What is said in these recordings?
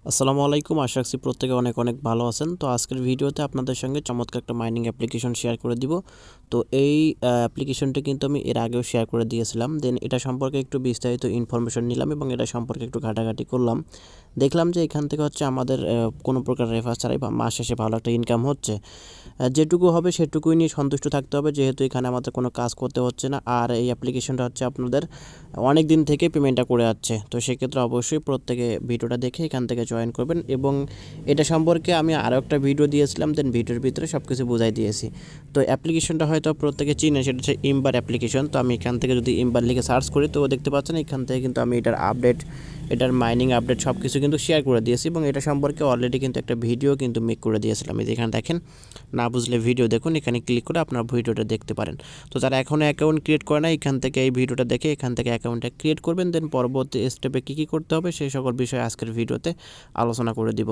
আসসালামু আলাইকুম। আশা রাখছি প্রত্যেকে অনেক অনেক ভালো আছেন। তো আজকের ভিডিওতে আপনাদের সঙ্গে চমৎকার একটা মাইনিং অ্যাপ্লিকেশন শেয়ার করে দিব। তো এই অ্যাপ্লিকেশনটি কিন্তু আমি এর আগেও শেয়ার করে দিয়েছিলাম। দেন এটা সম্পর্কে একটু বিস্তারিত ইনফরমেশন নিলাম এবং এটা সম্পর্কে একটু ঘাটাঘাটি করলাম। দেখলাম যে এখান থেকে হচ্ছে আমাদের কোনো প্রকার রেফার ছাড়াই মাস শেষে ভালো একটা ইনকাম হচ্ছে। যেটুকু হবে সেটুকুই নিয়ে সন্তুষ্ট থাকতে হবে, যেহেতু এখানে আমাদের কোনো কাজ করতে হচ্ছে না। আর এই অ্যাপ্লিকেশনটা হচ্ছে আপনাদের অনেক দিন থেকে পেমেন্টটা করে যাচ্ছে। তো সেক্ষেত্রে অবশ্যই প্রত্যেকে ভিডিওটা দেখে এখান থেকে জয়েন করবেন। এবং এটা সম্পর্কে আমি আরও একটা ভিডিও দিয়েছিলাম, দেন ভিডিওর ভিতরে সব কিছু বুঝাই দিয়েছি। তো অ্যাপ্লিকেশনটা হয়তো প্রত্যেকে চিনে, সেটা হচ্ছে ইমবার অ্যাপ্লিকেশন। তো আমি এখান থেকে যদি ইমবার লিখে সার্চ করি তো দেখতে পাচ্ছেন এখান থেকে কিন্তু আমি এটার আপডেট, এটার মাইনিং আপডেট সব কিছু কিন্তু শেয়ার করে দিয়েছি এবং এটা সম্পর্কে অলরেডি কিন্তু একটা ভিডিও কিন্তু মেক করে দিয়েছিলাম। এই যেখানে দেখেন, না বুঝলে ভিডিও দেখুন, এখানে ক্লিক করে আপনার ভিডিওটা দেখতে পারেন। তো যারা এখনও অ্যাকাউন্ট ক্রিয়েট করে না, এখান থেকে এই ভিডিওটা দেখে এখান থেকে অ্যাকাউন্টটা ক্রিয়েট করবেন। দেন পরবর্তী স্টেপে কী কী করতে হবে সেই সকল বিষয়ে আজকের ভিডিওতে আলোচনা করে দিব।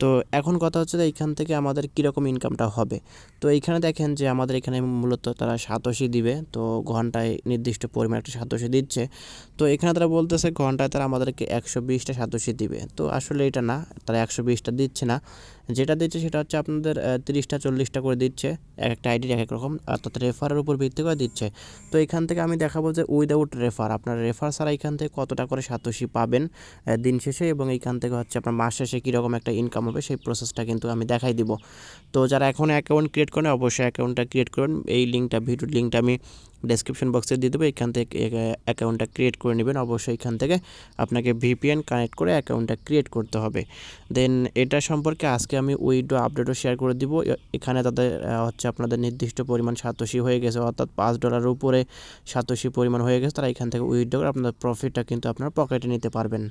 তো এখন কথা হচ্ছে যে এইখান থেকে আমাদের কীরকম ইনকামটা হবে। তো এইখানে দেখেন যে আমাদের এখানে মূলত তারা সাতোশি দিবে, তো ঘন্টায় নির্দিষ্ট পরিমাণ একটা সাতোশি দিচ্ছে। তো এখানে তারা বলতেছে ঘন্টায় তারা আমাদেরকে 120টা সাতোশি দিবে। তো আসলে এটা না, তারা 120টা দিচ্ছে না। যেটা দিচ্ছে সেটা হচ্ছে আপনাদের 30টা 40টা করে দিচ্ছে, এক একটা আইডির এক এক রকম, অর্থাৎ রেফারের উপর ভিত্তি করে দিচ্ছে। তো এখান থেকে আমি দেখাবো যে উইদাউট রেফার, আপনার রেফার ছাড়া এখান থেকে কতটা করে সাতোশি পাবেন দিন শেষে, এবং এইখান থেকে হচ্ছে আপনার মাস শেষে কীরকম একটা ইনকাম হবে সেই প্রসেসটা কিন্তু আমি দেখাই দিব। তো যারা এখন অ্যাকাউন্ট ক্রিয়েট করেন অবশ্যই অ্যাকাউন্টটা ক্রিয়েট করুন। এই লিঙ্কটা, ভিডিওর লিঙ্কটা আমি ডেসক্রিপশন বক্সে দিয়ে দেবো। এখান থেকে অ্যাকাউন্টটা ক্রিয়েট করে নেবেন। অবশ্যই এখান থেকে আপনাকে ভিপিএন কানেক্ট করে অ্যাকাউন্টটা ক্রিয়েট করতে হবে। দেন এটা সম্পর্কে আজকে আমি উইডো আপডেটও শেয়ার করে দিব। এখানে তাদের হচ্ছে আপনাদের নির্দিষ্ট পরিমাণ সাতোশি হয়ে গেছে, অর্থাৎ $5 উপরে সাতোশি পরিমাণ হয়ে গেছে। তারা এখান থেকে উইড্রো করে আপনাদের প্রফিটটা কিন্তু আপনার পকেটে নিতে পারবেন।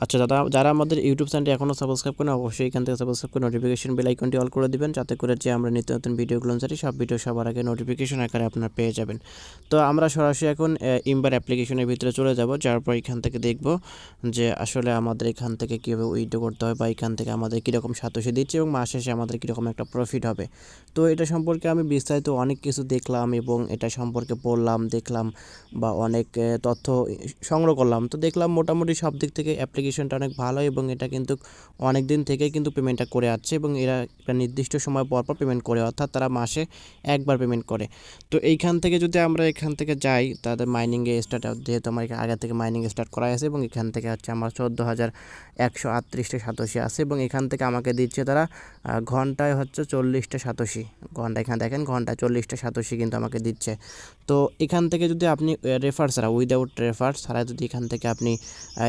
আচ্ছা দাদা, যারা আমাদের ইউটিউব চ্যানেলটি এখনও সাবস্ক্রাইব করেন অবশ্যই এখান থেকে সাবস্ক্রাইব করে নোটিফিকেশন বেল আইকনটি অল করে দিবেন, যাতে করে যে আমরা নিত্য নতুন ভিডিওগুলো ছাড়ি সব ভিডিও সবার আগে নোটিফিকেশন আকারে আপনারা পেয়ে যাবেন। তো আমরা সরাসরি এখন ইমবার অ্যাপ্লিকেশনের ভিতরে চলে যাব, যার পর এখান থেকে দেখব যে আসলে আমাদের এখান থেকে কীভাবে উইথড্র করতে হয় বা এখান থেকে আমাদের কীরকম সাতোশি দিচ্ছে এবং মাস শেষে আমাদের কীরকম একটা প্রফিট হবে। তো এটা সম্পর্কে আমি বিস্তারিত অনেক কিছু দেখলাম এবং এটা সম্পর্কে পড়লাম, দেখলাম বা অনেক তথ্য সংগ্রহ করলাম। তো দেখলাম মোটামুটি সব দিক থেকে অ্যাপ্লিকেশনটা অনেক ভালো এবং এটা কিন্তু অনেক দিন থেকেই কিন্তু পেমেন্টটা করে আসছে এবং এরা একটা নির্দিষ্ট সময় পর পর পেমেন্ট করে, অর্থাৎ তারা মাসে একবার পেমেন্ট করে। তো এইখান থেকে যদি আমরা এখান থেকে যাই, তাদের মাইনিংয়ে স্টার্ট, যেহেতু আমার আগে থেকে মাইনিং স্টার্ট করা আছে এবং এখান থেকে হচ্ছে আমার 14,138টা সাতোশি আছে এবং এখান থেকে আমাকে দিচ্ছে তারা ঘন্টায় হচ্ছে 40টা সাতোশি। ঘন্টা এখানে দেখেন ঘন্টায় 40টা সাতোশি কিন্তু আমাকে দিচ্ছে। তো এখান থেকে যদি আপনি রেফার ছাড়া, উইদাউট রেফার ছাড়া যদি এখান থেকে আপনি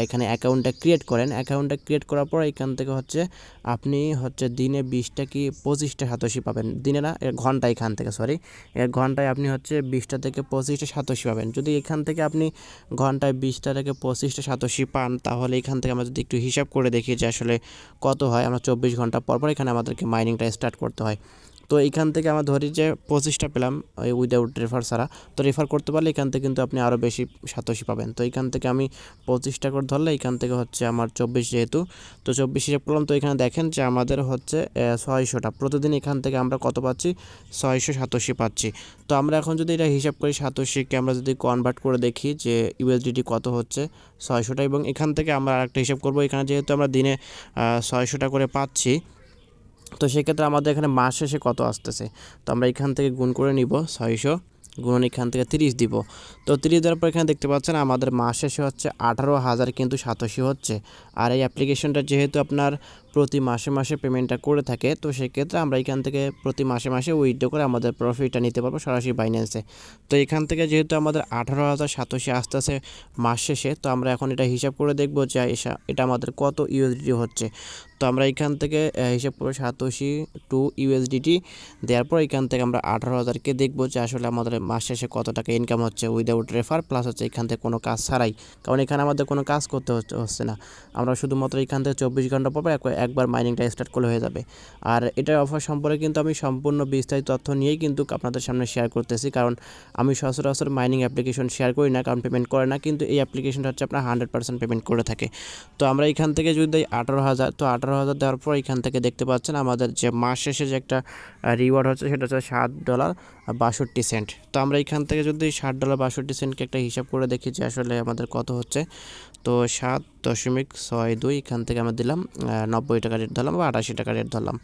এখানে অ্যাকাউন্টটা ক্রিয়েট করেন, অ্যাকাউন্টটা ক্রিয়েট করার পর এখান থেকে হচ্ছে আপনি হচ্ছে দিনে 20টা কি 25টা সাতোশি পাবেন। দিনে না, ঘন্টায়, এখান থেকে সরি, ঘন্টায় আপনি হচ্ছে 20টা থেকে 25টা সাতোশি পাবেন। যদি এখান থেকে আপনি ঘন্টায় 20টা থেকে 25টা সাতোশি পান, তাহলে এখান থেকে আমরা যদি একটু হিসাব করে দেখি যে আসলে কত হয়, আমরা 24 ঘন্টা পর পর এখানে আমাদেরকে মাইনিংটা স্টার্ট করতে হয়। তো এইখান থেকে আমরা ধরি যে 25টা পেলাম উইদাউট রেফার ছাড়া। তো রেফার করতে পারলে এখান থেকে কিন্তু আপনি আরও বেশি সাতোশি পাবেন। তো এইখান থেকে আমি 25টা করে ধরলে এখান থেকে হচ্ছে আমার 24, যেহেতু তো 24 হিসাব করলাম। তো এখানে দেখেন যে আমাদের হচ্ছে 600টা প্রতিদিন এখান থেকে আমরা কত পাচ্ছি, 600 সাতোশি পাচ্ছি। তো আমরা এখন যদি এটা হিসাব করি সাতোশিকে আমরা যদি কনভার্ট করে দেখি যে ইউএসডিটি কত হচ্ছে 600টা, এবং এখান থেকে আমরা আরেকটা হিসাব করব, এখানে যেহেতু আমরা দিনে 600টা করে পাচ্ছি, তো সেক্ষেত্রে আমাদের এখানে মাস শেষে কত আসতেছে। তো আমরা এখান থেকে গুণ করে নিব, 600 গুণন এখান থেকে 30 দিব। তো 30 দেওয়ার পর এখানে দেখতে পাচ্ছেন আমাদের মাস শেষে হচ্ছে 18,000 কিন্তু সাতোশি হচ্ছে। আর এই অ্যাপ্লিকেশনটা যেহেতু আপনার প্রতি মাসে মাসে পেমেন্টটা করে থাকে, তো সেক্ষেত্রে আমরা এখান থেকে প্রতি মাসে মাসে উইথড্র করে আমাদের প্রফিটটা নিতে পারবো সরাসরি বাইন্যান্সে। তো এখান থেকে যেহেতু আমাদের 18,000 সাতোশি আসতেছে মাস শেষে, তো আমরা এখন এটা হিসাব করে দেখব যে এটা আমাদের কত ইউএসডি হচ্ছে। তো আমরা এখান থেকে হিসাব করে সাতোশি টু ইউএসডিটি দেওয়ার পর এখান থেকে আমরা 18,000কে দেখবো যে আসলে আমাদের মাস শেষে কত টাকা ইনকাম হচ্ছে উইদাউট রেফার প্লাস হচ্ছে এখান থেকে কোনো কাজ ছাড়াই, কারণ এখানে আমাদের কোনো কাজ করতে হচ্ছে না। আমরা শুধুমাত্র এখান থেকে 24 ঘন্টা পর একবার মাইনিংটা স্টার্ট করলে হয়ে যাবে। আর এটার অফার সম্পর্কে কিন্তু আমি সম্পূর্ণ বিস্তারিত তথ্য নিয়েই কিন্তু আপনাদের সামনে শেয়ার করতেছি, কারণ আমি সচরাচর মাইনিং অ্যাপ্লিকেশন শেয়ার করি না, কারণ পেমেন্ট করে না, কিন্তু এই অ্যাপ্লিকেশনটা হচ্ছে আপনার 100% পেমেন্ট করে থাকে। তো আমরা এখান থেকে যদি দেই 18,000, তো 18,000 দেওয়ার পর এখান থেকে দেখতে পাচ্ছেন আমাদের যে মাস শেষে যে একটা রিওয়ার্ড হচ্ছে সেটা হচ্ছে $7 62 সেন্ট। তো আমরা এখান থেকে যদি $60.62 একটা হিসাব করে দেখি যে আসলে আমাদের কত হচ্ছে, তো 7.62 এখান থেকে আমরা দিলাম 90 টাকা রেট ধরলাম বা 88 টাকা রেট ধরলাম।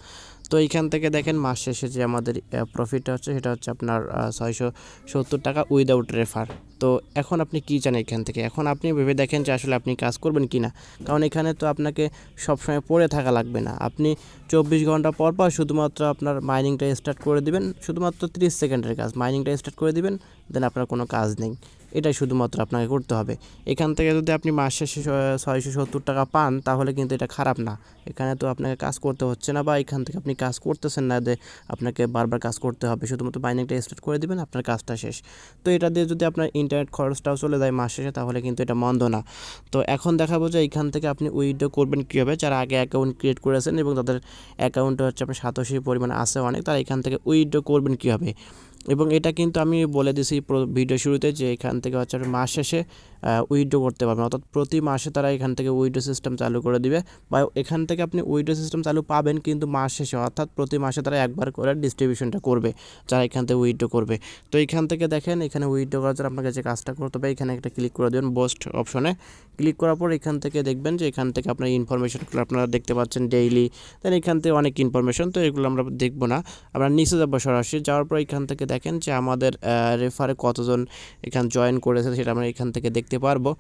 তো এইখান থেকে দেখেন মাস শেষে যে আমাদের প্রফিটটা হচ্ছে সেটা হচ্ছে আপনার 670 টাকা উইদাউট রেফার। তো এখন আপনি কী চান এখান থেকে? এখন আপনি ভেবে দেখেন যে আসলে আপনি কাজ করবেন কি না, কারণ এখানে তো আপনাকে সবসময় পড়ে থাকা লাগবে না। আপনি 24 ঘন্টা পর পর শুধুমাত্র আপনার মাইনিংটা স্টার্ট করে দিবেন, শুধুমাত্র 30 সেকেন্ডের কাজ, মাইনিংটা স্টার্ট করে দিবেন, দেন আপনার কোনো কাজ নেই। এটাই শুধুমাত্র আপনাকে করতে হবে। এখান থেকে যদি আপনি মাস শেষে 670 টাকা পান তাহলে কিন্তু এটা খারাপ না। এখানে তো আপনাকে কাজ করতে হচ্ছে না, বা এখান থেকে আপনি কাজ করতেছেন না যে আপনাকে বারবার কাজ করতে হবে, শুধুমাত্র মাইনিংটা স্টার্ট করে দিবেন, আপনার কাজটা শেষ। তো এটা দিয়ে যদি আপনার ইন্টারনেট খরচটাও চলে যায় মাস শেষে তাহলে কিন্তু এটা মন্দ না। তো এখন দেখাবো যে এইখান থেকে আপনি উইথড্র করবেন কীভাবে। যারা আগে অ্যাকাউন্ট ক্রিয়েট করেছেন এবং তাদের অ্যাকাউন্টে হচ্ছে আপনার 87 পরিমাণে আছে অনেক, তারা এখান থেকে উইথড্র করবেন কীভাবে। এবং এটা কিন্তু আমি বলে দিয়েছি ভিডিও শুরুতে যে এখান থেকে হচ্ছে মাস শেষে উইথড্র করতে পারবেন, অর্থাৎ প্রতি মাসে তারা এখান থেকে উইথড্র সিস্টেম চালু করে দিবে, বা এখান থেকে আপনি উইথড্র সিস্টেম চালু পাবেন কিন্তু মাস শেষে, অর্থাৎ প্রতি মাসে তারা একবার করে ডিস্ট্রিবিউশনটা করবে যারা এখান থেকে উইথড্র করবে। তো এইখান থেকে দেখেন এখানে উইথড্র করার জন্য আপনাকে যে কাজটা করতে হবে, এখানে একটা ক্লিক করে দেবেন বোস্ট অপশনে। ক্লিক করার পর এখান থেকে দেখবেন যে এখান থেকে আপনার ইনফরমেশনগুলো আপনারা দেখতে পাচ্ছেন ডেইলি, দেন এখান থেকে অনেক ইনফরমেশন, তো এগুলো আমরা দেখবো না, আমরা নিচে যাবো সরাসরি। যাওয়ার পর এখান থেকে দেখেন যে আমাদের রেফারে কতজন এখানে জয়েন করেছে সেটা আমরা এখান থেকে দেখতে পারবো।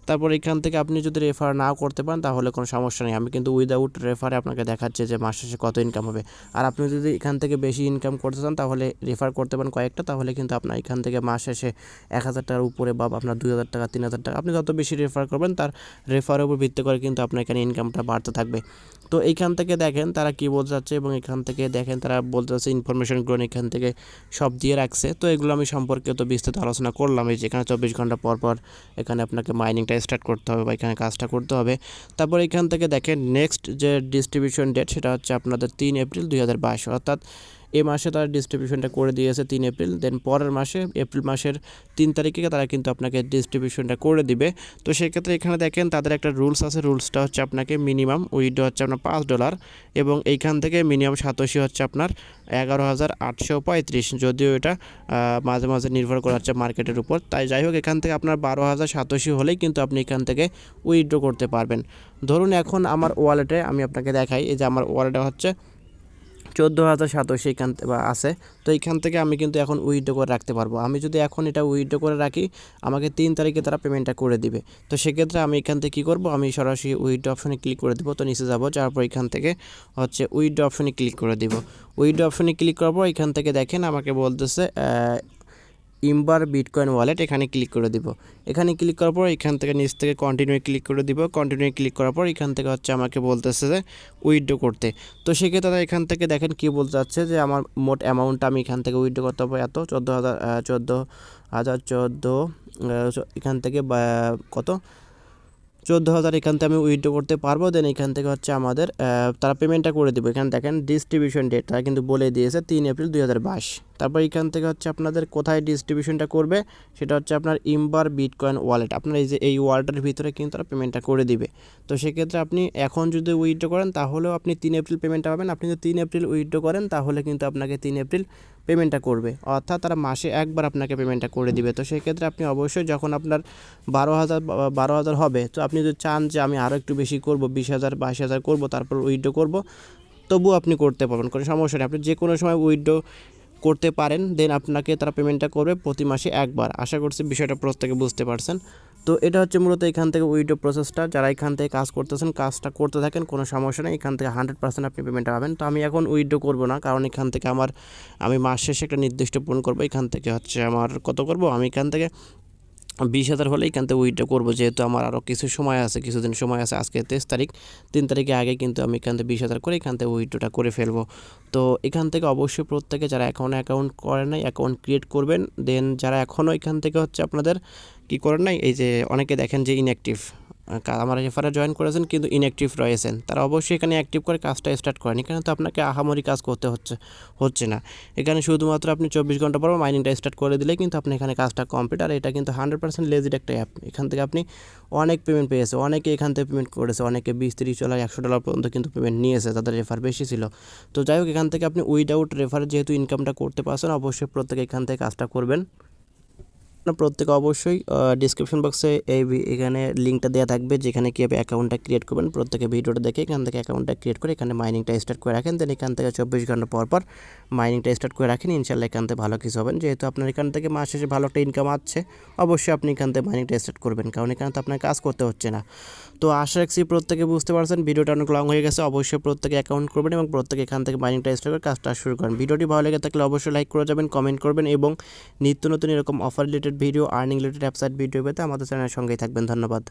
তারপর এখান থেকে আপনি যদি রেফার নাও করতে পারেন তাহলে কোনো সমস্যা নেই, আমি কিন্তু উইদাউট রেফারে আপনাকে দেখাচ্ছে যে মাস শেষে কত ইনকাম হবে। আর আপনি যদি এখান থেকে বেশি ইনকাম করতে চান তাহলে রেফার করতে পারেন কয়েকটা, তাহলে কিন্তু আপনার এখান থেকে মাস শেষে 1000 টাকার উপরে বা আপনার 2000 টাকা 3000 টাকা, আপনি যত বেশি রেফার করবেন তার রেফারের উপর ভিত্তি করে কিন্তু আপনার এখানে ইনকামটা বাড়তে থাকবে। তো এইখান থেকে দেখেন তারা কী বলতে চাচ্ছে, এবং এখান থেকে দেখেন তারা বলতে চাচ্ছে ইনফরমেশনগুলো এখান থেকে সব দিয়ে রাখছে। তো এগুলো আমি সম্পর্কে তো বিস্তারিত আলোচনা করলাম, এই যে এখানে 24 ঘন্টা পর পর এখানে আপনাকে মাইনিংটা স্টার্ট করতে হবে বা এখানে কাজটা করতে হবে। তারপর এখান থেকে দেখেন নেক্সট যে ডিস্ট্রিবিউশন ডেট সেটা হচ্ছে আপনাদের 3 এপ্রিল 2022, অর্থাৎ এই মাসে তারা ডিস্ট্রিবিউশনটা করে দিয়েছে 3 এপ্রিল, দেন পরের মাসে এপ্রিল মাসের 3 তারিখে তারা কিন্তু আপনাকে ডিস্ট্রিবিউশনটা করে দিবে। তো সেক্ষেত্রে এখানে দেখেন তাদের একটা রুলস আছে, রুলসটা হচ্ছে আপনাকে মিনিমাম উইথড্র হচ্ছে আপনার $5, এবং এইখান থেকে মিনিমাম সাতোশি হচ্ছে আপনার 11,835, যদিও এটা মাঝে মাঝে নির্ভর করা হচ্ছে মার্কেটের উপর। তাই যাই হোক এখান থেকে আপনার 12,000 সাতোশি হলেই কিন্তু আপনি এখান থেকে উইথড্র করতে পারবেন। ধরুন এখন আমার ওয়ালেটে আমি আপনাকে দেখাই, এই যে আমার ওয়ালেটে হচ্ছে 14,087 এখান বা আছে। তো এইখান থেকে আমি কিন্তু এখন উইথড্র করে রাখতে পারবো। আমি যদি এখন এটা উইথড্র করে রাখি আমাকে 3 তারিখে তারা পেমেন্টটা করে দিবে। তো সেক্ষেত্রে আমি এখান থেকে কী করবো, আমি সরাসরি উইথড্র অপশনে ক্লিক করে দেবো। তো নিচে যাবো, যাওয়ার পর এখান থেকে হচ্ছে উইথড্র অপশনে ক্লিক করে দিব। উইথড্র অপশনে ক্লিক করার পর এখান থেকে দেখেন আমাকে বলতেছে ইমবার বিটকয়েন ওয়ালেট, এখানে ক্লিক করে দিব। এখানে ক্লিক করার পর এখান থেকে নিচ থেকে কন্টিনিউ ক্লিক করে দিব। কন্টিনিউ ক্লিক করার পর এখান থেকে হচ্ছে আমাকে বলতেছে যে উইথড্র করতে। তো সেক্ষেত্রে তারা এখান থেকে দেখেন কী বলতে চাচ্ছে যে আমার মোট অ্যামাউন্টটা আমি এখান থেকে উইথড্র করতে হবে এত 14,014 এখান থেকে কত 14,000 এখান থেকে আমি উইথড্র করতে পারবো। দেন এখান থেকে হচ্ছে আমাদের তারা পেমেন্টটা করে দেবো। এখানে দেখেন ডিস্ট্রিবিউশন ডেট তারা কিন্তু বলে দিয়েছে 3 এপ্রিল 2022। তারপর এখান থেকে হচ্ছে আপনাদের কোথায় ডিস্ট্রিবিউশনটা করবে সেটা হচ্ছে আপনার ইমবার বিটকয়েন ওয়ালেট, আপনার এই যে এই ওয়ালেটের ভিতরে কিন্তু তারা পেমেন্টটা করে দিবে। তো সেক্ষেত্রে আপনি এখন যদি উইথড্র করেন তাহলেও আপনি 3 এপ্রিল পেমেন্টটা পাবেন। আপনি যদি 3 এপ্রিল উইথড্র করেন তাহলে কিন্তু আপনাকে 3 এপ্রিল পেমেন্টটা করবে, অর্থাৎ তারা মাসে একবার আপনাকে পেমেন্টটা করে দিবে। তো সেক্ষেত্রে আপনি অবশ্যই যখন আপনার 12,000 হবে, তো আপনি যদি চান যে আমি আরও একটু বেশি করব 20,000 22,000 করব তারপর উইথড্র করব, তবুও আপনি করতে পারবেন, কোনো সমস্যা নেই। আপনি যে কোনো সময় উইথড্র করতে পারেন, দেন আপনাকে তারা পেমেন্টটা করবে প্রতি মাসে একবার। আশা করছি বিষয়টা প্রত্যেকে বুঝতে পারছেন। তো এটা হচ্ছে মূলত এখান থেকে উইথড্র প্রসেসটা। যারা এখান থেকে কাজ করতেছেন কাজটা করতে থাকেন, কোনো সমস্যা নেই, এখান থেকে 100% আপনি পেমেন্টটা পাবেন। তো আমি এখন উইথড্র করবো না, কারণ এখান থেকে আমি মাস শেষে একটা নির্দিষ্ট পূরণ করবো। এখান থেকে হচ্ছে আমার কত করব, আমি এখান থেকে 20,000 হলে এখান থেকে উইথড্র করবো, যেহেতু আমার আরও কিছু সময় আছে, কিছুদিন সময় আছে। আজকে 23 তারিখ, 3 তারিখে আগে কিন্তু আমি এখান থেকে 20,000 করে এখান থেকে উইথড্রটা করে ফেলবো। তো এখান থেকে অবশ্যই প্রত্যেকে যারা এখনও অ্যাকাউন্ট করে নাই অ্যাকাউন্ট ক্রিয়েট করবেন। দেন যারা এখনও এখান থেকে হচ্ছে আপনাদের কী করেন নাই, এই যে অনেকে দেখেন যে ইনঅ্যাক্টিভ, আমার রেফারে জয়েন করেছেন কিন্তু ইনঅ্যাক্টিভ রয়েছেন, তারা অবশ্যই এখানে অ্যাক্টিভ করে কাজটা স্টার্ট করেন। এখানে তো আপনাকে আহামরি কাজ করতে হচ্ছে না। এখানে শুধুমাত্র আপনি 24 ঘন্টা পর মাইনিংটা স্টার্ট করে দিলেই কিন্তু আপনি এখানে কাজটা কমপ্লিট। আর এটা কিন্তু 100% লেজিট একটা অ্যাপ। এখান থেকে আপনি অনেক পেমেন্ট পেয়েছে, অনেকে এখান থেকে পেমেন্ট করেছে, অনেকে $20-30 $100 পর্যন্ত কিন্তু পেমেন্ট নিয়েছে, তাদের রেফার বেশি ছিল। তো যাই হোক, এখান থেকে আপনি উইদাউট রেফারে যেহেতু ইনকামটা করতে পারছেন, অবশ্যই প্রত্যেকে এখান থেকে কাজটা করবেন। প্রত্যেকে অবশ্যই ডিসক্রিপশন বক্সে এখানে লিঙ্কটা দেওয়া থাকবে, যেখানে কীভাবে অ্যাকাউন্টটা ক্রিয়েট করবেন। প্রত্যেকে ভিডিওটা দেখে এখান থেকে অ্যাকাউন্টটা ক্রিয়েট করে এখানে মাইনিংটা স্টার্ট করে রাখেন। দেন এখান থেকে 24 ঘন্টা পর মাইনিংটা স্টার্ট করে রাখেন। ইনশাল্লাহ এখান থেকে ভালো কিছু হবেন। যেহেতু আপনার এখান থেকে মাস শেষে ভালো একটা ইনকাম আসছে, অবশ্যই আপনি এখান থেকে মাইনিংটা স্টার্ট করবেন, কারণ এখানে তো আপনার কাজ করতে হচ্ছে না। তো আশা রাখছি প্রত্যেকে বুঝতে পারছেন, ভিডিওটা অনেক লং হয়ে গেছে। অবশ্যই প্রত্যেকে অ্যাকাউন্ট করবেন এবং প্রত্যেকে এখান থেকে মাইনিংটা স্টার্ট করে কাজটা শুরু করেন। ভিডিওটি ভালো লেগে থাকলে অবশ্যই লাইক করে যাবেন, কমেন্ট করবেন এবং নিত্য নতুন এরকম offer related video, earning related অ্যাপসাইট video পেতে আমাদের চ্যানেলের সঙ্গেই থাকবেন। ধন্যবাদ।